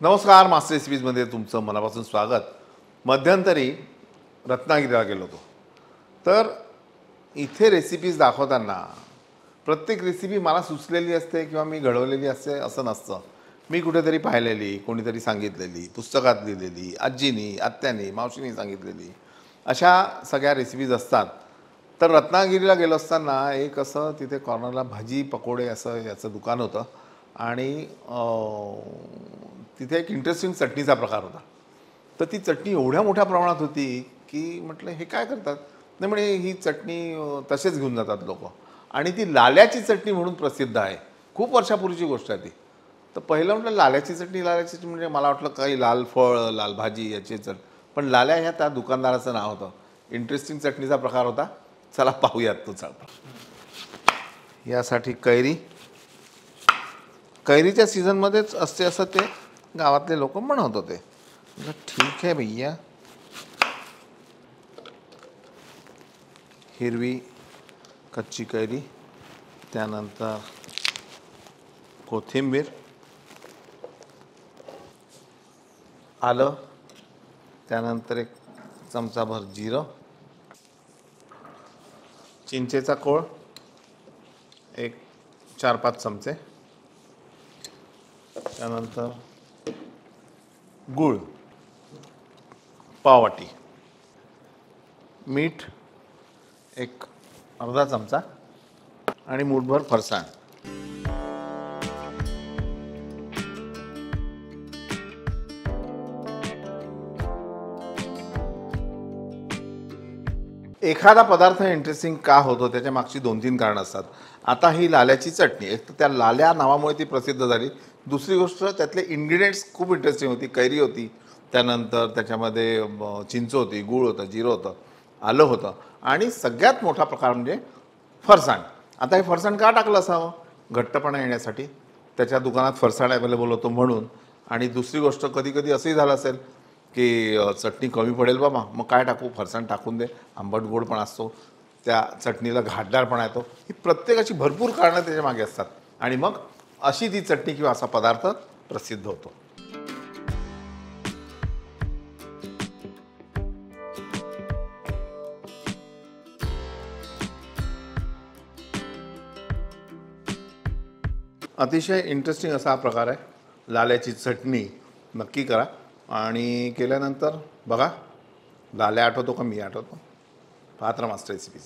नमस्कार, मास्टर रेसिपीजमध्ये तुमचं मनापासून स्वागत. मध्यंतरी रत्नागिरीला गेलो होतो. तर इथे रेसिपीज दाखवताना प्रत्येक रेसिपी मला सुचलेली असते किंवा मी घडवलेली असते असं नसतं. मी कुठेतरी पाहिलेली, कोणीतरी सांगितलेली, पुस्तकात लिहिलेली, आजीनी, आत्यानी, मावशीनी सांगितलेली अशा सगळ्या रेसिपीज असतात. तर रत्नागिरीला गेलो असताना एक असं तिथे कॉर्नरला भाजी पकोडे असं याचं दुकान होतं आणि तिथे एक इंटरेस्टिंग चटणीचा प्रकार होता. तर ती चटणी एवढ्या मोठ्या प्रमाणात होती की म्हटलं हे काय करतात. नाही म्हणे ही चटणी तसेच घेऊन जातात लोक आणि ती लाल्याची चटणी म्हणून प्रसिद्ध आहे. खूप वर्षापूर्वीची गोष्ट आहे ती. तर पहिलं म्हटलं लाल्याची चटणी म्हणजे मला वाटलं काही लाल फळ लाल भाजी याची पण लाल्या ह्या त्या दुकानदाराचं नाव होतं. इंटरेस्टिंग चटणीचा प्रकार होता. चला पाहूयात तो चालतो. यासाठी कैरीच्या सीझनमध्येच असते असं ते गावातले लोक म्हणत होते. ठीक आहे भैया. हिरवी कच्ची कैरी, त्यानंतर कोथिंबीर, आलं, त्यानंतर एक चमचाभर जिरं, चिंचेचा कोळ एक 4-5 चमचे, त्यानंतर गूळ पाववाटी, मीठ एक अर्धा चमचा आणि मूठभर फरसाण. एखादा पदार्थ इंटरेस्टिंग का होतो त्याच्या मागची 2-3 कारणं असतात. आता ही लाल्याची चटणी, एक तर त्या लाल्या नावामुळे ती प्रसिद्ध झाली. दुसरी गोष्ट त्यातले इन्ग्रेडियंट्स खूप इंटरेस्टिंग होती. कैरी होती, त्यानंतर त्याच्यामध्ये चिंच होती, गूळ होतं, जिरं होतं, आलं होतं आणि सगळ्यात मोठा प्रकार म्हणजे फरसाण. आता हे फरसाण का टाकलं असावं? घट्टपणा येण्यासाठी. त्याच्या दुकानात फरसाण अवेलेबल होतं म्हणून. आणि दुसरी गोष्ट कधी कधी असंही झालं असेल की चटणी कमी पडेल बाबा, मग काय टाकू, फरसाण टाकून दे. आंबट गोड पण असतो, त्या चटणीला घाटदारपणा येतो. ही प्रत्येकाची भरपूर कारणं त्याच्या मागे असतात आणि मग अशी ती चटणी किंवा असा पदार्थ प्रसिद्ध होतो. अतिशय इंटरेस्टिंग असा हा प्रकार आहे. लाल्याची चटणी नक्की करा आणि केल्यानंतर बघा लाल्या आठवतो का मी आठवतो. पात्र मास्टर रेसिपीज.